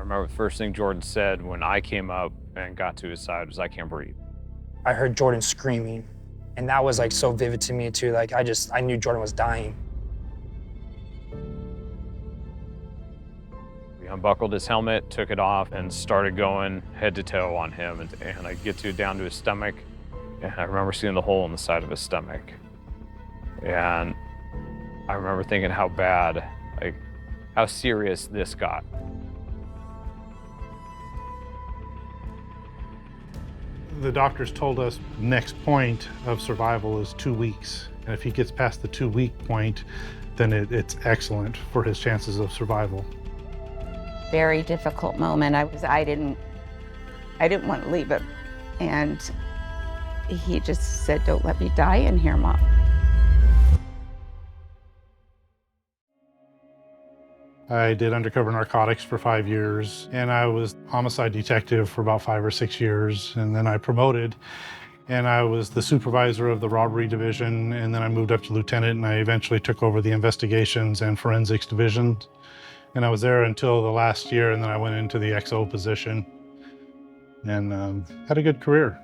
remember the first thing Jordan said when I came up and got to his side was, "I can't breathe." I heard Jordan screaming, and that was like so vivid to me too. Like I knew Jordan was dying. We unbuckled his helmet, took it off, and started going head to toe on him. And I get down to his stomach, and I remember seeing the hole in the side of his stomach. And I remember thinking how bad, like how serious this got. The doctors told us next point of survival is 2 weeks. And if he gets past the 2-week point, then it's excellent for his chances of survival. Very difficult moment. I didn't want to leave him. And he just said, "Don't let me die in here, Mom." I did undercover narcotics for 5 years, and I was homicide detective for about 5 or 6 years, and then I promoted, and I was the supervisor of the robbery division, and then I moved up to lieutenant, and I eventually took over the investigations and forensics division. And I was there until the last year, and then I went into the XO position and had a good career.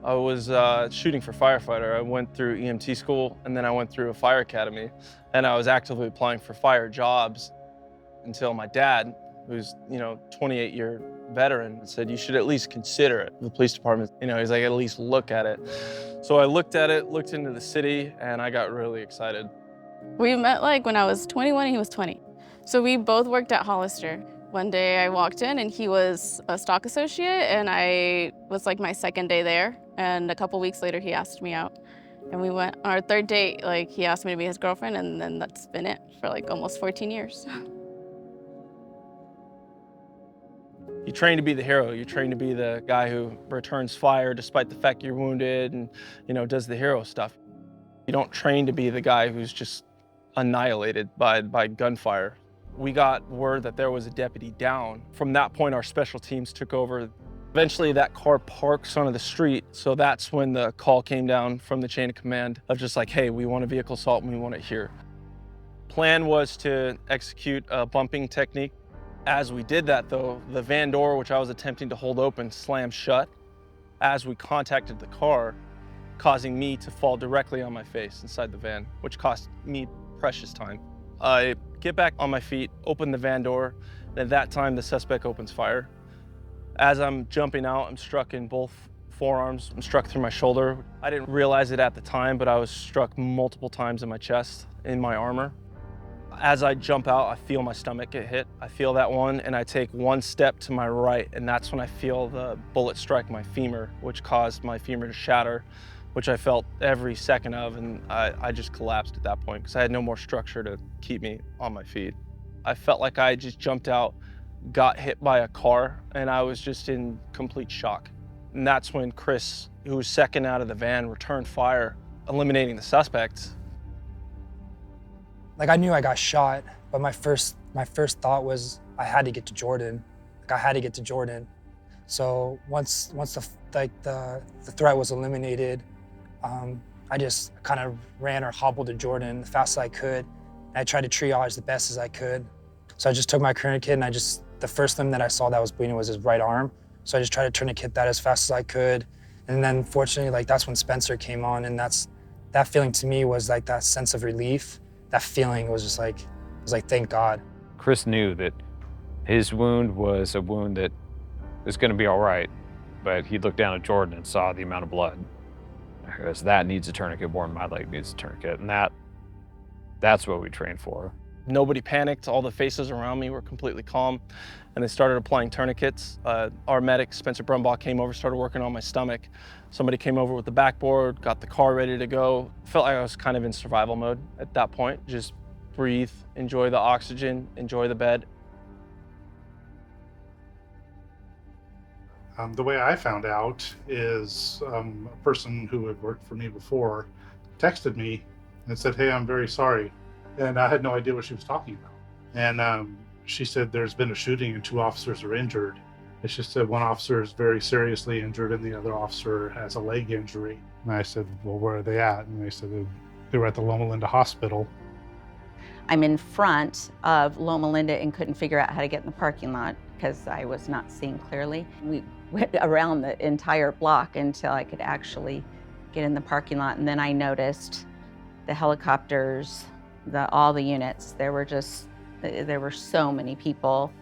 I was shooting for firefighter. I went through EMT school, and then I went through a fire academy, and I was actively applying for fire jobs until my dad, who's 28-year veteran, said, "You should at least consider it." The police department, he's like, "At least look at it." So I looked at it, looked into the city, and I got really excited. We met like when I was 21 and he was 20. So we both worked at Hollister. One day I walked in and he was a stock associate, and I was like my second day there. And a couple weeks later, he asked me out. And we went on our third date, like he asked me to be his girlfriend, and then that's been it for like almost 14 years. You train to be the hero. You train to be the guy who returns fire despite the fact you're wounded and, does the hero stuff. You don't train to be the guy who's just annihilated by gunfire. We got word that there was a deputy down. From that point, our special teams took over. Eventually, that car parks onto the street, so that's when the call came down from the chain of command of just like, "Hey, we want a vehicle assault and we want it here." Plan was to execute a bumping technique. As we did that, though, the van door, which I was attempting to hold open, slammed shut as we contacted the car, causing me to fall directly on my face inside the van, which cost me precious time. I get back on my feet, open the van door, and at that time the suspect opens fire. As I'm jumping out, I'm struck in both forearms. I'm struck through my shoulder. I didn't realize it at the time, but I was struck multiple times in my chest, in my armor. As I jump out, I feel my stomach get hit. I feel that one, and I take one step to my right, and that's when I feel the bullet strike my femur, which caused my femur to shatter, which I felt every second of, and I just collapsed at that point because I had no more structure to keep me on my feet. I felt like I just jumped out, got hit by a car, and I was just in complete shock. And that's when Chris, who was second out of the van, returned fire, eliminating the suspect. Like I knew I got shot, but my first thought was I had to get to Jordan. Like I had to get to Jordan. So once the threat was eliminated, I just kind of ran or hobbled to Jordan as fast as I could. And I tried to triage the best as I could. So I just took my tourniquet, and the first limb that I saw that was bleeding was his right arm. So I just tried to tourniquet that as fast as I could. And then fortunately, that's when Spencer came on, and that feeling to me was like that sense of relief. That feeling was just like, thank God. Chris knew that his wound was a wound that was going to be all right, but he looked down at Jordan and saw the amount of blood. Because that needs a tourniquet more than my leg needs a tourniquet, and that's what we trained for. Nobody panicked. All the faces around me were completely calm, and they started applying tourniquets. Our medic, Spencer Brumbach, came over, started working on my stomach. Somebody came over with the backboard, got the car ready to go. Felt like I was kind of in survival mode at that point. Just breathe, enjoy the oxygen, enjoy the bed. The way I found out is a person who had worked for me before texted me and said, "Hey, I'm very sorry." And I had no idea what she was talking about. And she said, "There's been a shooting and 2 officers are injured." And she said, "One officer is very seriously injured and the other officer has a leg injury." And I said, "Well, where are they at?" And they said they were at the Loma Linda Hospital. I'm in front of Loma Linda and couldn't figure out how to get in the parking lot. because I was not seeing clearly. We went around the entire block until I could actually get in the parking lot, and then I noticed the helicopters, all the units. There were so many people.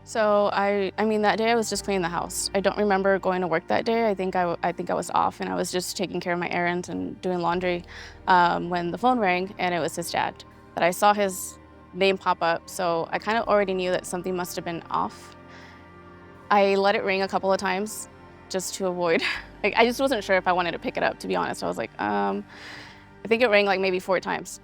So I mean, that day I was just cleaning the house. I don't remember going to work that day. I think I was off, and I was just taking care of my errands and doing laundry when the phone rang, and it was his dad. But I saw his name pop up, so I kind of already knew that something must have been off. I let it ring a couple of times just to avoid. I just wasn't sure if I wanted to pick it up, to be honest. I was like, I think it rang like maybe 4 times.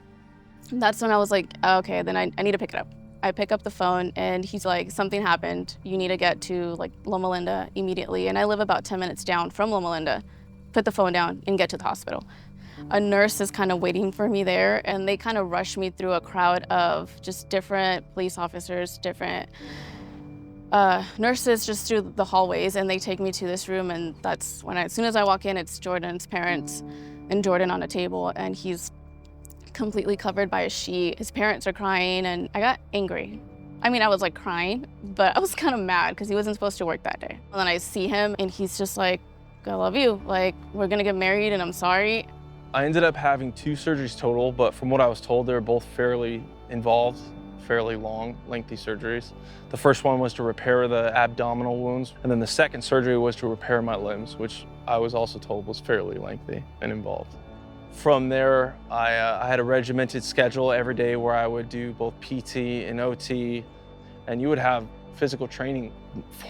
And that's when I was like, okay, then I need to pick it up. I pick up the phone and he's like, something happened. You need to get to like Loma Linda immediately. And I live about 10 minutes down from Loma Linda. Put the phone down and get to the hospital. A nurse is kind of waiting for me there, and they kind of rush me through a crowd of just different police officers, different nurses just through the hallways, and they take me to this room, and that's when as soon as I walk in, it's Jordan's parents and Jordan on a table, and he's completely covered by a sheet. His parents are crying, and I got angry. I mean, I was like crying, but I was kind of mad because he wasn't supposed to work that day. And then I see him, and he's just like, I love you. Like, we're gonna get married, and I'm sorry. I ended up having 2 surgeries total, but from what I was told, they were both fairly involved, fairly long, lengthy surgeries. The first one was to repair the abdominal wounds, and then the second surgery was to repair my limbs, which I was also told was fairly lengthy and involved. From there, I had a regimented schedule every day where I would do both PT and OT, and you would have physical training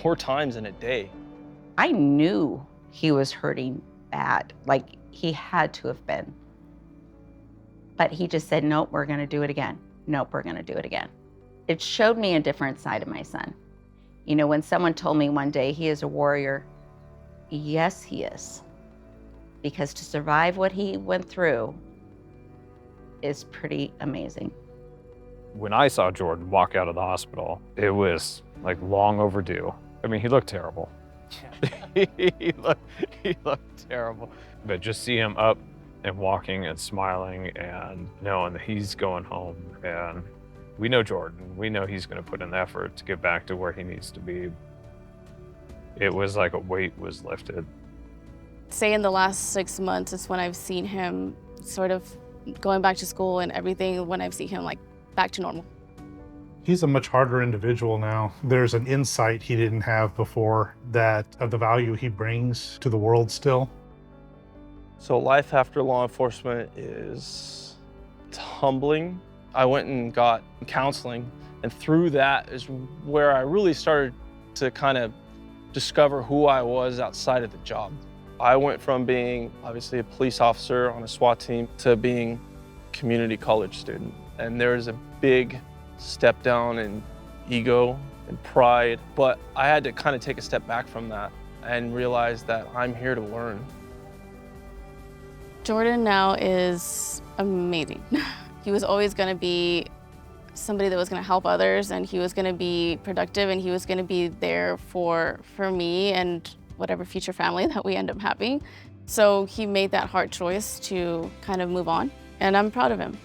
4 times in a day. I knew he was hurting bad, like he had to have been. But he just said, nope, we're gonna do it again. Nope, we're gonna do it again. It showed me a different side of my son. You know, when someone told me one day he is a warrior, yes, he is. Because to survive what he went through is pretty amazing. When I saw Jordan walk out of the hospital, it was like long overdue. I mean, he looked terrible. he looked terrible. But just see him up and walking and smiling and knowing that he's going home. And we know Jordan. We know he's going to put in the effort to get back to where he needs to be. It was like a weight was lifted. Say in the last 6 months is when I've seen him sort of going back to school and everything, when I've seen him like back to normal. He's a much harder individual now. There's an insight he didn't have before that of the value he brings to the world still. So life after law enforcement it's humbling. I went and got counseling, and through that is where I really started to kind of discover who I was outside of the job. I went from being obviously a police officer on a SWAT team to being a community college student. And there's a big step down in ego and pride, but I had to kind of take a step back from that and realize that I'm here to learn. Jordan now is amazing. He was always going to be somebody that was going to help others, and he was going to be productive, and he was going to be there for me and whatever future family that we end up having. So he made that hard choice to kind of move on, and I'm proud of him.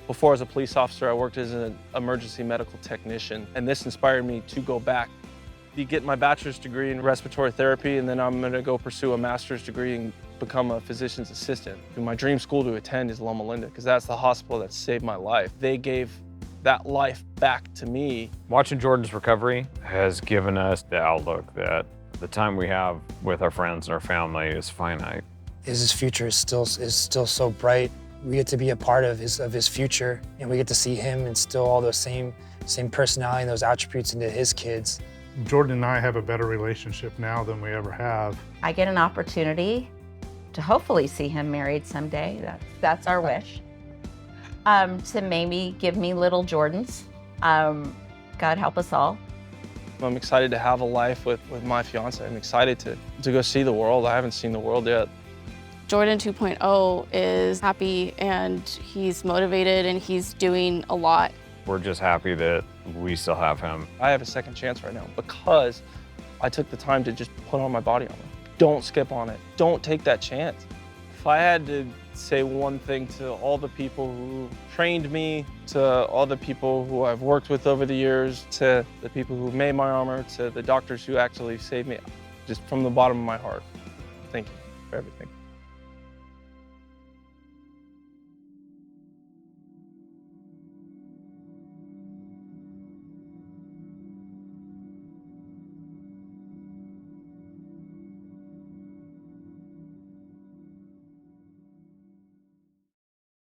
Before, as a police officer, I worked as an emergency medical technician, and this inspired me to go back. You get my bachelor's degree in respiratory therapy, and then I'm going to go pursue a master's degree and become a physician's assistant. My dream school to attend is Loma Linda, because that's the hospital that saved my life. They gave that life back to me. Watching Jordan's recovery has given us the outlook that the time we have with our friends and our family is finite. His future is still so bright. We get to be a part of his future, and we get to see him instill all those same personality and those attributes into his kids. Jordan and I have a better relationship now than we ever have. I get an opportunity to hopefully see him married someday. That's our wish. To maybe give me little Jordans. God help us all. I'm excited to have a life with my fiance. I'm excited to go see the world. I haven't seen the world yet. Jordan 2.0 is happy, and he's motivated, and he's doing a lot. We're just happy that we still have him. I have a second chance right now because I took the time to just put on my body armor. Don't skip on it. Don't take that chance. If I had to say one thing to all the people who trained me, to all the people who I've worked with over the years, to the people who made my armor, to the doctors who actually saved me, just from the bottom of my heart, thank you for everything.